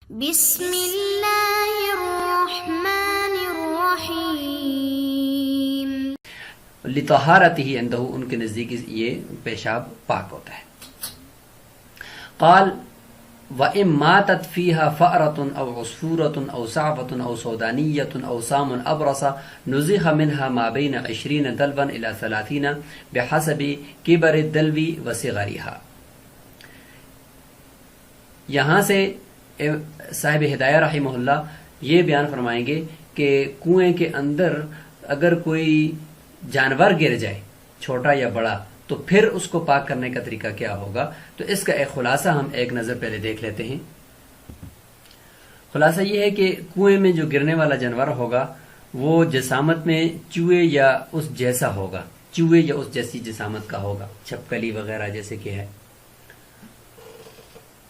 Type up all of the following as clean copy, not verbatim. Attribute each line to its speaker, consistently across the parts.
Speaker 1: بسم اللہ الرحمن الرحیم.
Speaker 2: لطہارتہ عندہ، ان کے نزدیک یہ پیشاب پاک ہوتا ہے. قال وَإِن مَاتَتْ فِيهَا فَأْرَةٌ أَوْ عُصْفُورَةٌ أَوْ صَعْبَةٌ أَوْ سَوْدَانِيَّةٌ أَوْ سَامٌ أَبْرَصَ نُزِخَ مِنْهَا مَا بَيْنَ 20 دَلْوًا إِلَى 30 بِحَسَبِ كِبَرِ الدَّلْوِ وَصِغَرِهَا. یہاں سے صاحب ہدایہ رحمہ اللہ یہ بیان فرمائیں گے کہ کنویں کے اندر اگر کوئی جانور گر جائے چھوٹا یا بڑا تو پھر اس کو پاک کرنے کا طریقہ کیا ہوگا. تو اس کا ایک خلاصہ ہم ایک نظر پہلے دیکھ لیتے ہیں. خلاصہ یہ ہے کہ کنویں میں جو گرنے والا جانور ہوگا وہ جسامت میں چوہے یا اس جیسا ہوگا، چوہے یا اس جیسی جسامت کا ہوگا، چھپکلی وغیرہ جیسے کہ ہے،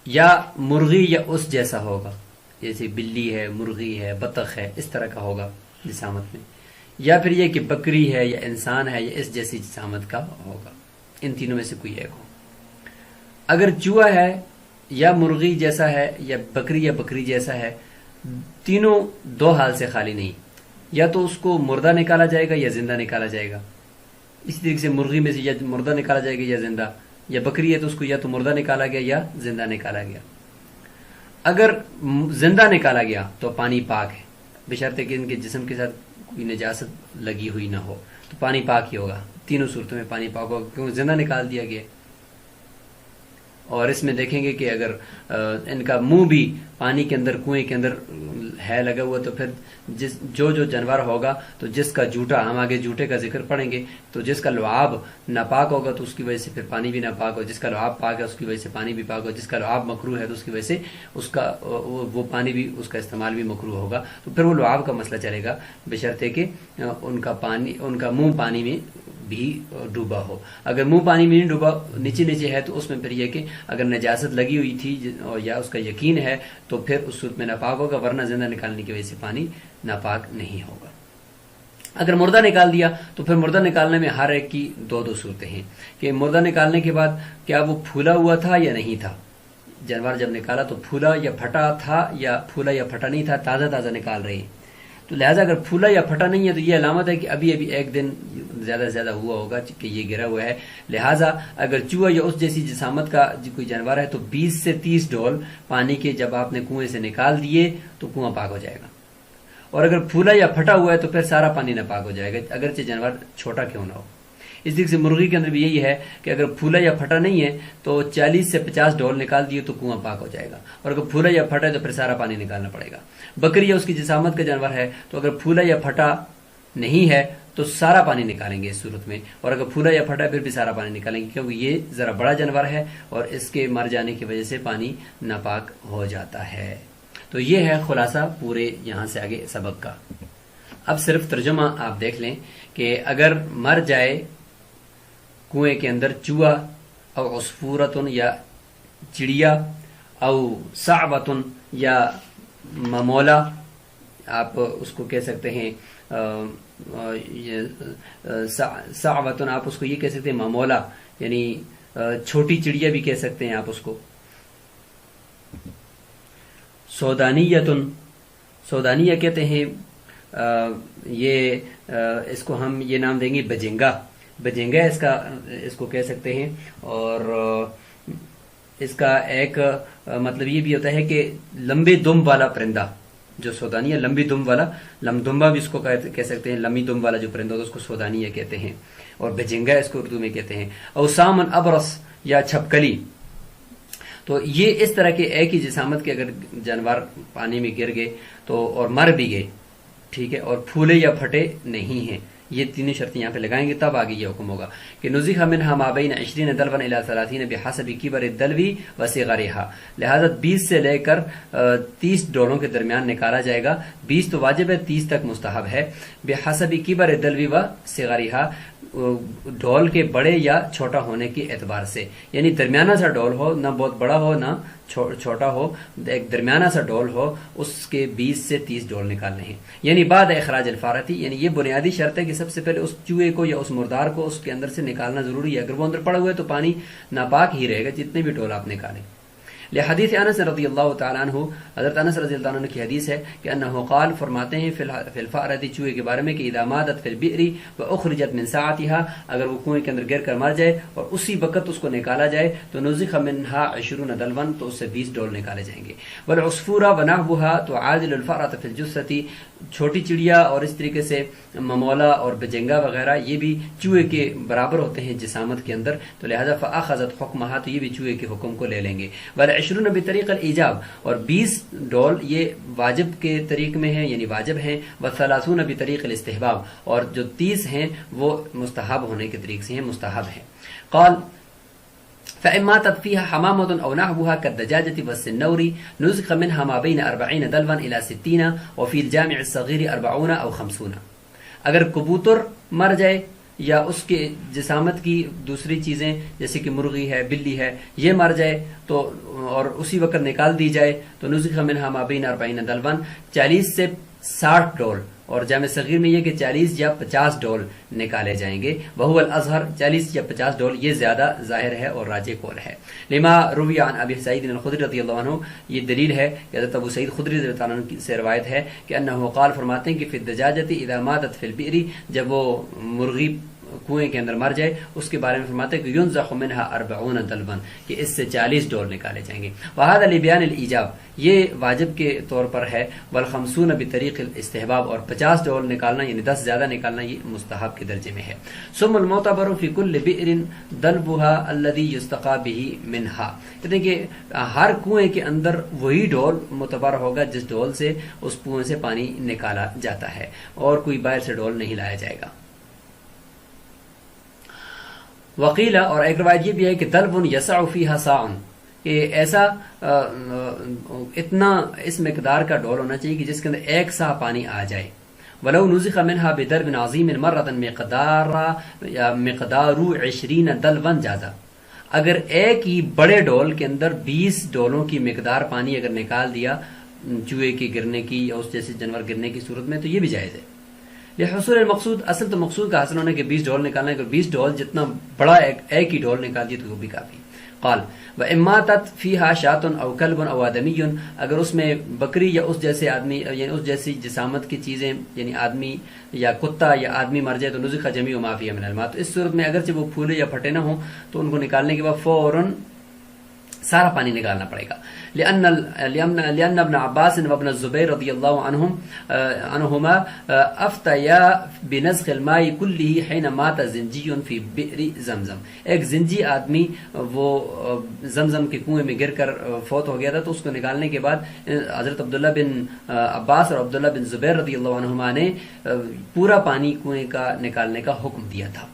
Speaker 2: یا مرغی یا اس جیسا ہوگا، جیسے بلی ہے، مرغی ہے، بطخ ہے، اس طرح کا ہوگا جسامت میں، یا پھر یہ کہ بکری ہے یا انسان ہے یا اس جیسی جسامت کا ہوگا. ان تینوں میں سے کوئی ایک ہو. اگر چوہا ہے یا مرغی جیسا ہے یا بکری جیسا ہے، تینوں دو حال سے خالی نہیں، یا تو اس کو مردہ نکالا جائے گا یا زندہ نکالا جائے گا. اسی طریقے سے مرغی میں سے یا مردہ نکالا جائے گا یا زندہ، یا بکری ہے تو اس کو یا تو مردہ نکالا گیا یا زندہ نکالا گیا. اگر زندہ نکالا گیا تو پانی پاک ہے، بشرطے کہ ان کے جسم کے ساتھ کوئی نجاست لگی ہوئی نہ ہو، تو پانی پاک ہی ہوگا. تینوں صورتوں میں پانی پاک ہوگا کیونکہ زندہ نکال دیا گیا. اور اس میں دیکھیں گے کہ اگر ان کا منہ بھی پانی کے اندر کنویں کے اندر ہے لگا ہوا تو پھر جو جانور ہوگا تو جس کا جھوٹا، ہم آگے جھوٹے کا ذکر پڑھیں گے، تو جس کا لعاب ناپاک ہوگا تو اس کی وجہ سے پھر پانی بھی ناپاک ہو، جس کا لعاب پاک ہے اس کی وجہ سے پانی بھی پاک ہو، جس کا لعاب مکروہ ہے تو اس کی وجہ سے اس کا وہ پانی بھی، اس کا استعمال بھی مکروہ ہوگا. تو پھر وہ لعاب کا مسئلہ چلے گا بشرطے کہ ان کا منہ پانی میں بھی ڈوبا ہو. اگر منہ پانی میں نہیں ڈوبا، نیچے ہے، تو اس میں پھر یہ کہ اگر نجاست لگی ہوئی تھی یا اس کا یقین ہے تو پھر اس صورت میں ناپاک ہوگا، ورنہ زندہ نکالنے کی وجہ سے پانی ناپاک نہیں ہوگا. اگر مردہ نکال دیا تو پھر مردہ نکالنے میں ہر ایک کی دو صورتیں ہیں کہ مردہ نکالنے کے بعد کیا وہ پھولا ہوا تھا یا نہیں تھا. جانور جب نکالا تو پھولا یا پھٹا تھا یا پھولا یا پھٹا نہیں تھا، تازہ نکال رہے ہیں. تو لہٰذا اگر پھولا یا پھٹا نہیں ہے تو یہ علامت ہے کہ ابھی ایک دن زیادہ سے زیادہ ہوا ہوگا کہ یہ گرا ہوا ہے. لہٰذا اگر چوہا یا اس جیسی جسامت کا کوئی جانور ہے تو 20 سے 30 ڈول پانی کے جب آپ نے کنویں سے نکال دیے تو کنواں پاک ہو جائے گا. اور اگر پھولا یا پھٹا ہوا ہے تو پھر سارا پانی ناپاک ہو جائے گا، اگرچہ جانور چھوٹا کیوں نہ ہو. اس طریقے سے مرغی کے اندر بھی یہی ہے کہ اگر پھولا یا پھٹا نہیں ہے تو 40 سے 50 ڈول نکال دیے تو کنواں پاک ہو جائے گا، اور اگر پھولا یا پھٹا ہے تو پھر سارا پانی نکالنا پڑے گا. بکری یا اس کی جسامت کا جانور ہے تو اگر پھولا یا پھٹا نہیں ہے تو سارا پانی نکالیں گے اس صورت میں، اور اگر پھولا یا پھٹا ہے پھر بھی سارا پانی نکالیں گے کیونکہ یہ ذرا بڑا جانور ہے اور اس کے مر جانے کی وجہ سے پانی ناپاک ہو جاتا ہے. تو یہ ہے خلاصہ پورے یہاں سے آگے سبق کا. اب صرف ترجمہ آپ دیکھ لیں کہ اگر مر جائے کنویں کے اندر چوہا او عصفورتن یا چڑیا او صعبتن یا ممولا، آپ اس کو کہہ سکتے ہیں صعبتن، آپ اس کو یہ کہہ سکتے ہیں ممولا، یعنی چھوٹی چڑیا بھی کہہ سکتے ہیں آپ اس کو. سودانیہ کہتے ہیں، یہ اس کو ہم یہ نام دیں گے بجنگا اس کو کہہ سکتے ہیں. اور اس کا ایک مطلب یہ بھی ہوتا ہے کہ لمبے دم والا پرندہ، جو سودانیہ لمبی دم والا، لمدمبا بھی اس کو کہہ سکتے ہیں، لمبی دم والا جو پرندہ ہوتا ہے اس کو سودانیہ کہتے ہیں، اور بجنگا اس کو اردو میں کہتے ہیں. اور سامن ابرس یا چھپکلی، تو یہ اس طرح کے ایک ہی جسامت کے اگر جانور پانی میں گر گئے تو اور مر بھی گئے، ٹھیک ہے، اور پھولے یا پھٹے نہیں ہیں، یہ تینوں شرطیں یہاں پہ لگائیں گے تب آگے یہ حکم ہوگا کہ نزخ منها ما بین 20 دلوا الى 30 بحسب کبر الدلو وصغرها. لہذا 20 سے لے کر 30 ڈولوں کے درمیان نکالا جائے گا. 20 تو واجب ہے، 30 تک مستحب ہے. بحسب کبر الدلو وصغرها، ڈول کے بڑے یا چھوٹا ہونے کے اعتبار سے، یعنی درمیانہ سا ڈول ہو، نہ بہت بڑا ہو نہ چھوٹا ہو، ایک درمیانہ سا ڈول ہو، اس کے 20 سے 30 ڈول نکالنے ہیں. یعنی بعد اخراج الفارتی، یعنی یہ بنیادی شرط ہے کہ سب سے پہلے اس چوہے کو یا اس مردار کو اس کے اندر سے نکالنا ضروری ہے. اگر وہ اندر پڑا ہوا ہے تو پانی ناپاک ہی رہے گا جتنے بھی ڈول آپ نکالیں. لحدیث انس رضی اللہ تعالیٰ عنہ، حضرت انس رضی اللہ عنہ کی حدیث ہے کہ انہ قال، فرماتے ہیں فی الفأرۃ، چوہے کے بارے میں، کہ اذا ماتت فی البئر واخرجت من ساعتها، اگر وہ کنویں کے اندر گر کر مر جائے اور اسی وقت اس کو نکالا جائے تو نزخ منها 20 دلوا، تو اس سے 20 ڈول نکالے جائیں گے. والعصفور ونحوها تعادل الفأرۃ فی الجثۃ، چھوٹی چڑیا اور اس طریقے سے ممولا اور بجنگا وغیرہ یہ بھی چوہے کے برابر ہوتے ہیں جسامت کے اندر، تو لہذا فاخذت حکمها، تو یہ بھی چوہے کے حکم کو لے لیں گے. والعشرون بطریق الایجاب، اور 20 ڈول یہ واجب کے طریق میں ہیں، یعنی واجب ہیں. والثلاثون بطریق الاستحباب، اور جو 30 ہیں وہ مستحب ہونے کے طریق سے ہیں، مستحب ہیں. قال فإن ماتت فيها حمامة أو نحوها كالدجاجة والسنور نزخ منها ما بين 40 دلوا إلى 60، وفي الجامع الصغير 40 أو 50. اگر کبوتر مر جائے یا اس کے جسامت کی دوسری چیزیں جیسے کہ مرغی ہے، بلی ہے، یہ مر جائے تو اور اسی وقت نکال دی جائے تو نزخ منها ما بين 40 دلوا، 40 سے 60 ڈول، اور جامع صغیر میں یہ کہ 40 یا 50 ڈول نکالے جائیں گے. وہو الازہر، 40 یا 50 ڈول یہ زیادہ ظاہر ہے اور راجح قول ہے. لما روی عن ابی سعید الخدری رضی اللہ عنہ، یہ دلیل ہے کہ حضرت ابو سعید خدری رضی اللہ عنہ سے روایت ہے کہ انہ قال، فرماتے ہیں کہ فی الدجاجۃ اذا ماتت فی البئر، جب وہ مرغی کنویں کے اندر مر جائے اس کے بارے میں فرماتے ہیں کہ ينزخ منها 40 دلوا، کہ اس سے 40 ڈول نکالے جائیں گے. وهذا لبيان الايجاب، یہ واجب کے طور پر ہے. والخمسون بطریق الاستحباب، اور 50 ڈول نکالنا یعنی 10 زیادہ نکالنا یہ مستحب کے درجے میں ہے. ثم المعتبر في كل بئر دلوها الذي يستقى به منها، کہتے ہیں کہ ہر کنویں کے اندر وہی ڈول معتبر ہوگا جس ڈول سے اس کنویں سے پانی نکالا جاتا ہے، اور کوئی باہر سے ڈول نہیں لایا جائے گا. وقیلہ، اور ایک روایت یہ بھی ہے کہ دلو یسع فیہا صاع، کہ ایسا اتنا اس مقدار کا ڈول ہونا چاہیے کہ جس کے اندر 1 صاع پانی آ جائے. ولو نزخ منها بدرب عظیم مرۃ مقدار 20 دلوا جازا، اگر ایک ہی بڑے ڈول کے اندر 20 ڈولوں کی مقدار پانی اگر نکال دیا چوہے کے گرنے کی یا اس جیسے جانور گرنے کی صورت میں تو یہ بھی جائز ہے. لحصول المقصود، اصل تو مقصود کا حاصل ہونے کے 20 ڈول نکالنا ہے، اگر 20 ڈول جتنا بڑا ایک ہی ڈول نکال دی تو وہ بھی کافی. قال وإن ماتت فيها شاة أو كلب أو آدمي، اگر اس میں بکری یا اس جیسے آدمی یعنی اس جیسی جسامت کی چیزیں یعنی آدمی یا کتا یا آدمی مر جائے تو نزخ جميع ما فيها من الماء، تو اس صورت میں اگرچہ وہ پھولے یا پھٹے نہ ہوں تو ان کو نکالنے کے بعد فوراً سارا پانی نکالنا پڑے گا. لأن ابن عباس وابن الزبير رضی اللہ عنہما افتیا بنزخ الماء كله حين مات زنجي في بئر زمزم، ایک زنجی آدمی وہ زمزم کے کنویں میں گر کر فوت ہو گیا تھا، تو اس کو نکالنے کے بعد حضرت عبداللہ بن عباس اور عبداللہ بن زبیر رضی اللہ عنہما نے پورا پانی کنویں کا نکالنے کا حکم دیا تھا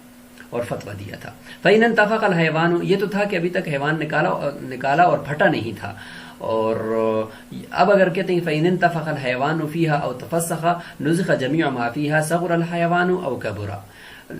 Speaker 2: اور فتویٰ دیا تھا. فإن انتفق الحيوان، یہ تو تھا کہ ابھی تک حیوان نکالا اور پھٹا نہیں تھا، اور اب اگر کہتے ہیں فإن انتفق الحيوان فيها أو تفسخ نزخ جميع ما فيها صغر الحيوان أو كبر،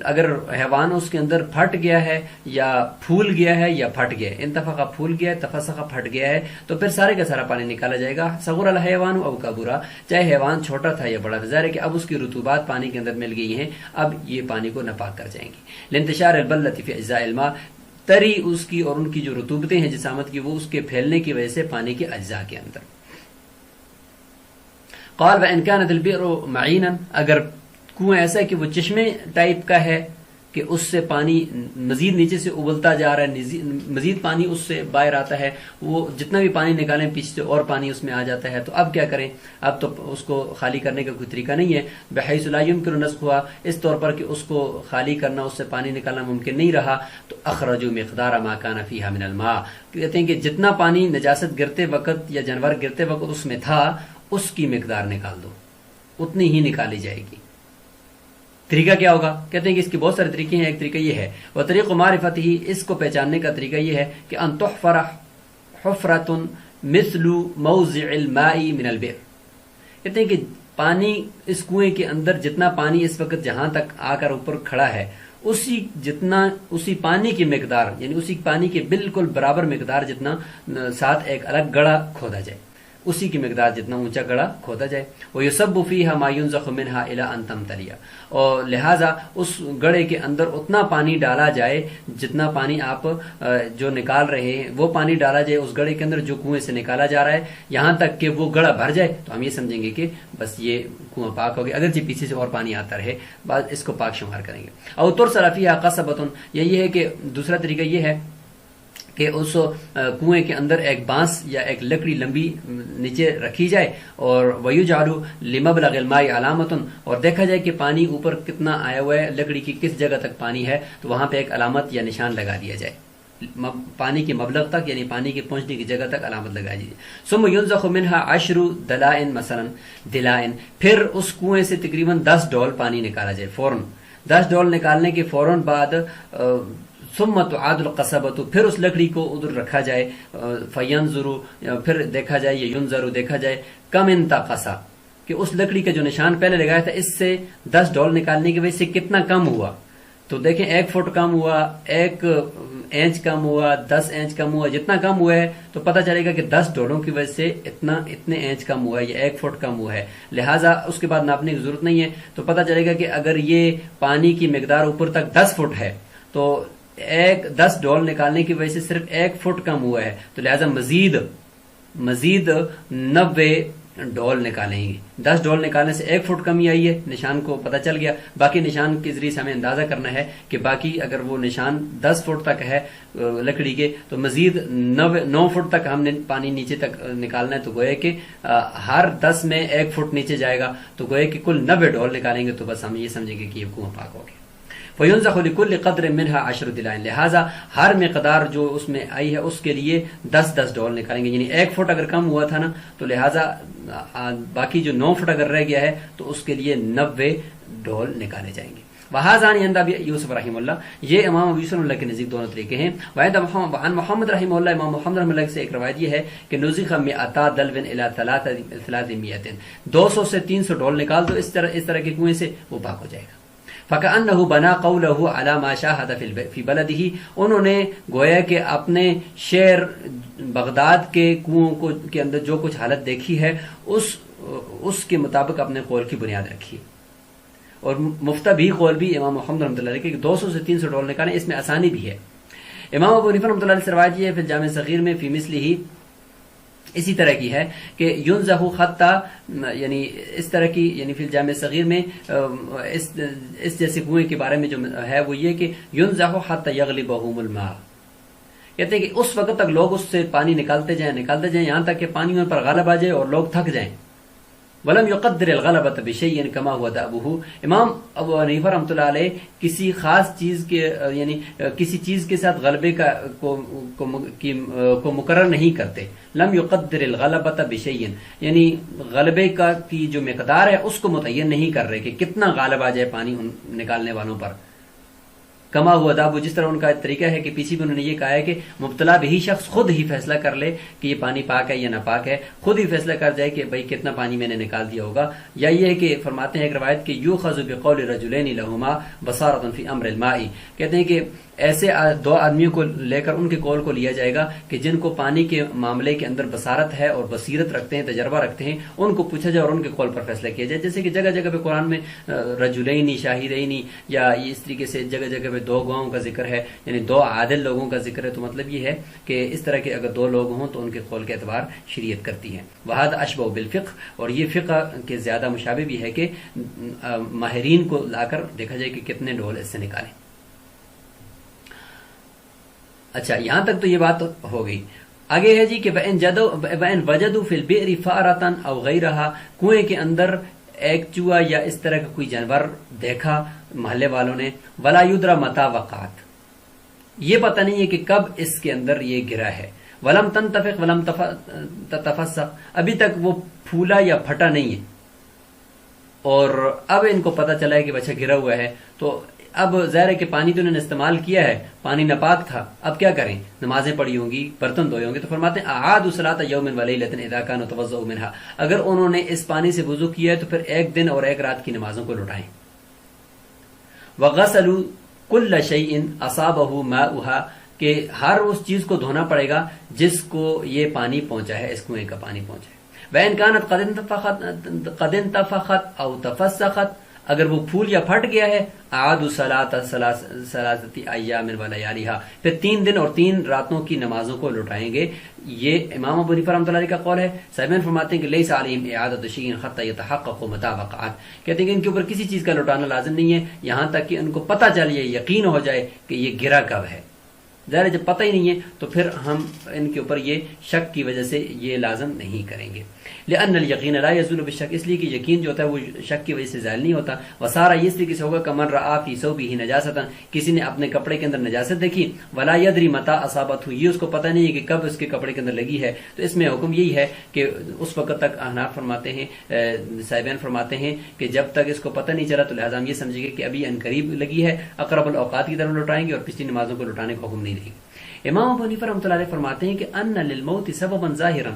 Speaker 2: اگر حیوان اس کے اندر پھٹ گیا ہے یا پھول گیا ہے یا پھٹ گیا ہے، انتفقہ پھول گیا ہے، تفسخہ پھٹ گیا ہے، تو پھر سارے کا سارا پانی نکالا جائے گا. صغر الحیوان او کبرا، چاہے حیوان چھوٹا تھا یا بڑا تھا، ظاہر ہے کہ اب اس کی رطوبات پانی کے اندر مل گئی ہیں، اب یہ پانی کو ناپاک کر جائیں گے. لانتشار البلۃ فی اجزاء الماء، تری اس کی اور ان کی جو رطوبتیں ہیں جسامت کی وہ اس کے پھیلنے کی وجہ سے پانی کے اجزاء کے اندر. قال وان كانت البئر معینا، اگر کنواں ایسا ہے کہ وہ چشمے ٹائپ کا ہے کہ اس سے پانی مزید نیچے سے ابلتا جا رہا ہے، مزید پانی اس سے باہر آتا ہے، وہ جتنا بھی پانی نکالیں پیچھے سے اور پانی اس میں آ جاتا ہے، تو اب کیا کریں؟ اب تو اس کو خالی کرنے کا کوئی طریقہ نہیں ہے. بحیث لا يمكن نسخها، اس طور پر کہ اس کو خالی کرنا، اس سے پانی نکالنا ممکن نہیں رہا، تو اخرجوا مقدار ما كان فيها من الماء، کہتے ہیں کہ جتنا پانی نجاست گرتے وقت یا جانور گرتے وقت اس میں تھا اس کی مقدار نکال دو، اتنی ہی نکالی جائے گی. طریقہ کیا ہوگا؟ کہتے ہیں کہ اس کے بہت سارے طریقے ہیں. ایک طریقہ یہ ہے وہ طریق معرفت ہی، اس کو پہچاننے کا طریقہ یہ ہے کہ ان تحفر حفرۃ مثل موضع الماء من البئر، کہتے ہیں کہ پانی اس کنویں کے اندر جتنا پانی اس وقت جہاں تک آ کر اوپر کھڑا ہے اسی پانی کی مقدار یعنی اسی پانی کے بالکل برابر مقدار جتنا ساتھ ایک الگ گڑھا کھودا جائے، اسی کی مقدار جتنا اونچا گڑھا کھودا جائے. وَيُصَبُّ فِيهَا مَا يُنْزَخُ مِنْهَا إِلَىٰ أَن تَمْتَلِيَ، اور لہٰذا اس گڑھے کے اندر اتنا پانی ڈالا جائے جتنا پانی آپ جو نکال رہے ہیں وہ پانی ڈالا جائے اس گڑھے کے اندر جو کنویں سے نکالا جا رہا ہے، یہاں تک کہ وہ گڑھا بھر جائے. تو ہم یہ سمجھیں گے کہ بس یہ کنواں پاک ہو گیا. اگر جی پیچھے سے اور پانی آتا رہے بعد اس کو پاک شمار کریں گے. اور تُرْسَلَ فِيهَا قَصَبَةٌ، یہ ہے کہ دوسرا طریقہ یہ ہے کہ اس کنویں کے اندر ایک بانس یا ایک لکڑی لمبی نیچے رکھی جائے، اور وَيُجْعَلُ لِمَبْلَغِ الْمَاءِ عَلَامَةٌ، اور دیکھا جائے کہ پانی اوپر کتنا آیا ہوا ہے، لکڑی کی کس جگہ تک پانی ہے، تو وہاں پہ ایک علامت یا نشان لگا دیا جائے. پانی کے مبلغ تک یعنی پانی کے پہنچنے کی جگہ تک علامت لگا دیجیے. ثم ينزخ منها 10 دلائن مثلا دلائن، پھر اس کنویں سے تقریباً 10 ڈول پانی نکالا جائے فوراً. 10 ڈول نکالنے کے فوراً بعد ثم تعاد القصبۃ، پھر اس لکڑی کو ادھر رکھا جائے. فینظر، پھر دیکھا جائے، یہ ینظر دیکھا جائے، کم انتقص، کہ اس لکڑی کا جو نشان پہلے لگایا تھا اس سے 10 ڈول نکالنے کی وجہ سے کتنا کم ہوا. تو دیکھیں 1 فٹ کم ہوا، 1 انچ کم ہوا، 10 انچ کم ہوا، جتنا کم ہوا ہے تو پتہ چلے گا کہ 10 ڈولوں کی وجہ سے اتنے انچ کم ہوا ہے یا 1 فٹ کم ہوا ہے. لہٰذا اس کے بعد ناپنے کی ضرورت نہیں ہے. تو پتہ چلے گا کہ اگر یہ پانی کی مقدار اوپر تک 10 فٹ ہے تو 10 ڈول نکالنے کی وجہ سے صرف 1 فٹ کم ہوا ہے، تو لہٰذا مزید 90 ڈول نکالیں گے. 10 ڈول نکالنے سے 1 فٹ کمی آئی ہے، نشان کو پتہ چل گیا. باقی نشان کے ذریعے سے ہمیں اندازہ کرنا ہے کہ باقی اگر وہ نشان 10 فٹ تک ہے لکڑی کے تو مزید 9 فٹ تک ہم نے پانی نیچے تک نکالنا ہے. تو گویا کہ ہر 10 میں 1 فٹ نیچے جائے گا، تو گویا کہ کل 90 ڈول نکالیں گے. تو بس ہم یہ سمجھیں گے کہ یہ کنواں پاک ہو گیا. فَيُنْزَخُ لِكُلِّ قَدْرٍ مِنْهَا 10 دلائن، لہٰذا ہر مقدار جو اس میں آئی ہے اس کے لیے 10 ڈول نکالیں گے. یعنی 1 فٹ اگر کم ہوا تھا نا تو لہٰذا باقی جو 9 فٹ اگر رہ گیا ہے تو اس کے لیے 90 ڈول نکالے جائیں گے. وَهَذَانِ عِنْدَ أَبِي یوسف رحمہ اللہ، یہ امام ابو یوسف اللہ کے نزدیک دونوں طریقے ہیں. وعن محمد رحمہ اللہ، امام محمد رحمہ اللہ سے ایک روایت یہ ہے کہ نُزِخَ 100 دلو إلى 300، 200 سے 300 ڈول نکال دو اس طرح کے کنویں سے، وہ پاک ہو جائے گا. فَكَأَنَّهُ بَنَا قَوْلَهُ عَلَى مَا شَاهَدَ فِي بَلَدِهِ، انہوں نے گویا کہ اپنے شہر بغداد کے کنووں کے اندر جو کچھ حالت دیکھی ہے اس کے مطابق اپنے قول کی بنیاد رکھی. اور مفتبی قول بھی امام محمد رحمۃ اللہ علیہ کہ 200 سے 300 ڈول نکالیں، اس میں آسانی بھی ہے. امام ابو حنیفہ رحمۃ اللہ علیہ سے روایت یہ ہے پھر جامع صغیر میں فی مثلہ اسی طرح کی ہے کہ ینزح خطا، یعنی اس طرح کی، یعنی فی الجامع صغیر میں اس جیسے کنویں کے بارے میں جو ہے وہ یہ کہ ینزح حتی یغلبہم الماء، کہتے ہیں کہ اس وقت تک لوگ اس سے پانی نکالتے جائیں یہاں تک کہ پانی ان پر غالب آ جائے اور لوگ تھک جائیں. ولم يقدر الغلبة بشيء كما هو دأبه، امام ابو حنیفہ رحمۃ اللہ علیہ کسی خاص چیز کے یعنی کسی چیز کے ساتھ غلبے کو مقرر نہیں کرتے. لم يقدر الغلبة بشيء، یعنی غلبے کی جو مقدار ہے اس کو متعین نہیں کر رہے کہ کتنا غالب آ جائے پانی ان نکالنے والوں پر. کما ہوا دابو، جس طرح ان کا طریقہ ہے کہ پیچھے بھی انہوں نے یہ کہا ہے کہ مبتلا بھی شخص خود ہی فیصلہ کر لے کہ یہ پانی پاک ہے یا ناپاک ہے، خود ہی فیصلہ کر جائے کہ بھائی کتنا پانی میں نے نکال دیا ہوگا. یا یہ ہے کہ فرماتے ہیں ایک روایت کہ یؤخذ بقول رجلین لہما بصارۃ فی امر الماء، کہتے ہیں کہ ایسے 2 آدمیوں کو لے کر ان کے قول کو لیا جائے گا کہ جن کو پانی کے معاملے کے اندر بصارت ہے اور بصیرت رکھتے ہیں، تجربہ رکھتے ہیں، ان کو پوچھا جائے اور ان کے قول پر فیصلہ کیا جائے. جیسے کہ جگہ جگہ پہ قرآن میں رجلین شاہدین یا اس طریقے سے جگہ جگہ پہ 2 گواہوں کا ذکر ہے، یعنی 2 عادل لوگوں کا ذکر ہے. تو مطلب یہ ہے کہ اس طرح کے اگر 2 لوگ ہوں تو ان کے قول کے اعتبار شریعت کرتی ہے. وہذا اشبہ بالفقہ، اور یہ فقہ کے زیادہ مشابہ بھی ہے کہ ماہرین کو لا کر دیکھا جائے کہ کتنے ڈول اس سے نکالیں. اچھا یہاں تک تو یہ بات ہو گئی. آگے ہے جی کہ وَإِن وَجَدُوا فِي الْبِئْرِ فَأْرَةً أَوْ غَيْرَهَا، کنویں کے اندر ایک چوہا یا اس طرح کا کوئی جانور دیکھا محلے والوں نے، وَلَا يُدْرَى مَتَى وَقَعَتْ، یہ پتہ نہیں ہے کہ کب اس کے اندر یہ گرا ہے. وَلَمْ تَنْتَفِقْ وَلَمْ تَتَفَسَّقْ، ابھی تک وہ پھولا یا پھٹا نہیں ہے، اور اب ان کو پتہ چلا ہے کہ بچہ گرا ہوا ہے. تو اب ظاہر ہے کہ پانی تو انہوں نے استعمال کیا ہے، پانی ناپاک تھا، اب کیا کریں، نمازیں پڑھی ہوں گی، برتن دھوئے ہوں گے. تو فرماتے ہیں اعادوا صلاۃ یوم ولیلۃ اذا كانوا توضؤوا منها، اگر انہوں نے اس پانی سے وضو کیا ہے تو پھر 1 دن اور 1 رات کی نمازوں کو لوٹائیں. وغسلوا كل شيء اصابه ماؤها، کہ ہر اس چیز کو دھونا پڑے گا جس کو یہ پانی پہنچا ہے، اس کنویں کا پانی پہنچا ہے. وَإِنْ كَانَتْ قَدْ انْتَفَخَتْ أَوْ تَفَسَّخَتْ، اگر وہ پھول یا پھٹ گیا ہے، اعادوا ثلاثۃ ایام ولیالها، پھر 3 دن اور 3 راتوں کی نمازوں کو لوٹائیں گے. یہ امام ابو حنیفہ رحمۃ اللہ علیہ کا قول ہے. صاحبین فرماتے ہیں کہ لیس علیہم اعادۃ شیء حتی یتحقق متى وقعت، کہتے ہیں کہ ان کے اوپر کسی چیز کا لوٹانا لازم نہیں ہے یہاں تک کہ ان کو پتہ چل جائے، یقین ہو جائے کہ یہ گرا کب ہے. ظاہر ہے جب پتہ ہی نہیں ہے تو پھر ہم ان کے اوپر یہ شک کی وجہ سے یہ لازم نہیں کریں گے. لأن الیقین لا یزول بالشک، اس لیے کہ یقین جو ہوتا ہے وہ شک کی وجہ سے زائل نہیں ہوتا. وسارا یہ اس طریقے سے ہوگا کمن رآ فی ثوبہ نجاستہ، کسی نے اپنے کپڑے کے اندر نجاست دیکھی، ولا یدری متى اصابته، یہ اس کو پتہ نہیں ہے کہ کب اس کے کپڑے کے اندر لگی ہے. تو اس میں حکم یہی ہے کہ اس وقت تک احناف فرماتے ہیں، صاحبین فرماتے ہیں کہ جب تک اس کو پتہ نہیں چلا تو لہٰذا ہم یہ سمجھیں گے کہ ابھی ان قریب لگی ہے، اقرب الاوقات کی طرف لوٹائیں گے اور پچھلی نمازوں کو لوٹانے کا حکم نہیں دیں گے. امام ابو حنیفہ رحمۃ اللہ علیہ فرماتے ہیں کہ ان للموت سببا ظاہرا،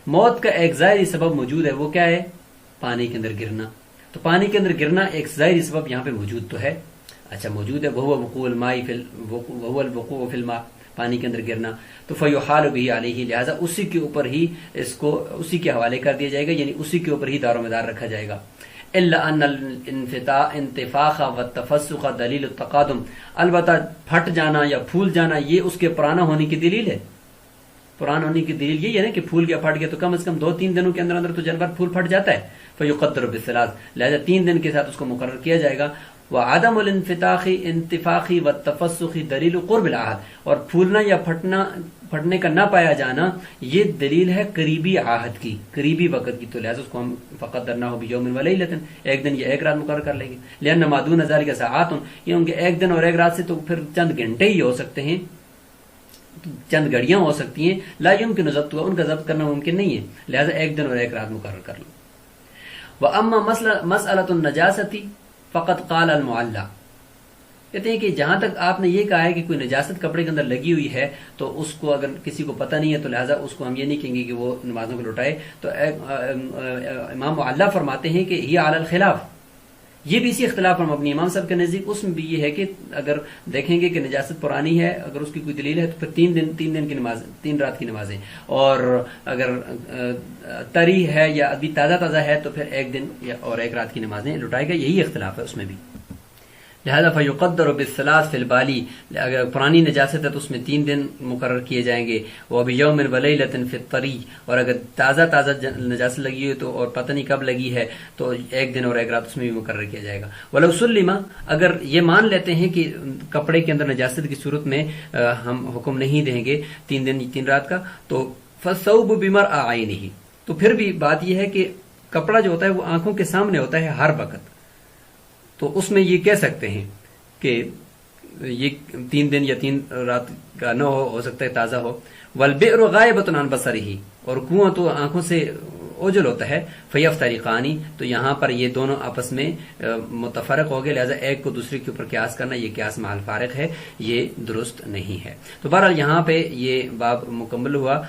Speaker 2: موت کا ایک ظاہری سبب موجود ہے. وہ کیا ہے؟ پانی کے اندر گرنا. تو پانی کے اندر گرنا ایک ظاہری سبب یہاں پہ موجود تو ہے، اچھا موجود ہے. وہو وقوع الماء وهو الوقوع فی الماء، پانی کے اندر گرنا. تو فیحال به علیہ، لہذا اسی کے اوپر ہی اس کو اسی کے حوالے کر دیا جائے گا، یعنی اسی کے اوپر ہی دار و مدار رکھا جائے گا. الا ان الانتفاخ والتفسخ دلیل التقادم، البتہ پھٹ جانا یا پھول جانا یہ اس کے پرانا ہونے کی دلیل ہے. پرانا ہونے کی دلیل یہی ہے نا کہ پھول گیا پھٹ گیا تو کم از کم 2-3 دنوں کے اندر اندر تو جنور پھول پھٹ جاتا ہے. فیقدر بالثلاث، لہذا 3 دن کے ساتھ اس کو مقرر کیا جائے گا. وعدم الانتفاخ والتفسخ دلیل قرب العہد، اور پھولنا یا پھٹنے کا نہ پایا جانا یہ دلیل ہے قریبی عہد کی، قریبی وقت کی. تو لہذا اس کو ہم فقدرناہ بیوم ولیلۃ، ایک دن یا ایک رات مقرر کر لیں گے. لأن ما دون ذلك ساعات، کیونکہ ایک دن اور ایک رات سے تو پھر چند گھنٹے ہی ہو سکتے ہیں، چند گھڑیاں ہو سکتی ہیں. لا يمكن ضبطها، ان کا ضبط کرنا ممکن نہیں ہے، لہذا ایک دن اور ایک رات مقرر کر لو. واما مسألة النجاسة فقط قال المعلّى، کہتے ہیں کہ جہاں تک آپ نے یہ کہا ہے کہ کوئی نجاست کپڑے کے اندر لگی ہوئی ہے تو اس کو اگر کسی کو پتہ نہیں ہے تو لہٰذا اس کو ہم یہ نہیں کہیں گے کہ وہ نمازوں کو لوٹائے. تو امام معلّى فرماتے ہیں کہ یہ علی الخلاف، یہ بھی اسی اختلاف پر مبنی. امام صاحب کے نزدیک اس میں بھی یہ ہے کہ اگر دیکھیں گے کہ نجاست پرانی ہے، اگر اس کی کوئی دلیل ہے تو پھر 3 دن کی نماز، 3 رات کی نمازیں، اور اگر طری ہے یا ابھی تازہ ہے تو پھر 1 دن اور 1 رات کی نمازیں لٹائے گا. یہی اختلاف ہے اس میں بھی. لہذا فیقدر بالثلاث فی البالی، اگر پرانی نجاست ہے تو اس میں 3 دن مقرر کیے جائیں گے. وبیوم ولیلۃ فی الطری، اور اگر تازہ نجاست لگی ہوئی تو اور پتہ نہیں کب لگی ہے تو 1 دن اور 1 رات اس میں بھی مقرر کیا جائے گا. ولو سلم، اگر یہ مان لیتے ہیں کہ کپڑے کے اندر نجاست کی صورت میں ہم حکم نہیں دیں گے 3 دن 3 رات کا، تو فالثوب بمرء عینہ، تو پھر بھی بات یہ ہے کہ کپڑا جو ہوتا ہے وہ آنکھوں کے سامنے ہوتا ہے ہر وقت. تو اس میں یہ کہہ سکتے ہیں کہ یہ 3 دن یا 3 رات کا نہ ہو سکتا ہے تازہ ہو. والبئر غائبۃ عن بصرہ، اور کنواں تو آنکھوں سے اوجل ہوتا ہے. فیفترقانی، تو یہاں پر یہ دونوں آپس میں متفرق ہو گئے، لہذا ایک کو دوسرے کے اوپر قیاس کرنا یہ قیاس مع الفارق ہے، یہ درست نہیں ہے. تو بہرحال یہاں پہ یہ باب مکمل ہوا،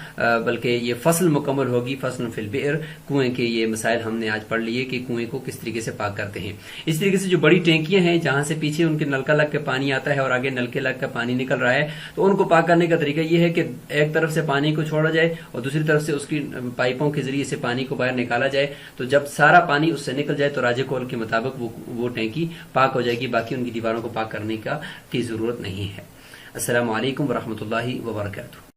Speaker 2: بلکہ یہ فصل مکمل ہوگی، فصل فی البئر، کنویں کے یہ مسائل ہم نے آج پڑھ لیے کہ کنویں کو کس طریقے سے پاک کرتے ہیں. اس طریقے سے جو بڑی ٹینکیاں ہیں جہاں سے پیچھے ان کے نلکا لگ کے پانی آتا ہے اور آگے نلکے لگ کے پانی نکل رہا ہے، تو ان کو پاک کرنے کا طریقہ یہ ہے کہ ایک طرف سے پانی کو چھوڑا جائے اور دوسری طرف سے اس کی پائپوں کے ذریعے سے پانی کو باہر نکالا جائے. تو جب سارا پانی اس سے نکل جائے تو راجح قول کے مطابق وہ ٹینکی پاک ہو جائے گی، باقی ان کی دیواروں کو پاک کرنے کی ضرورت نہیں ہے. السلام علیکم ورحمۃ اللہ وبرکاتہ.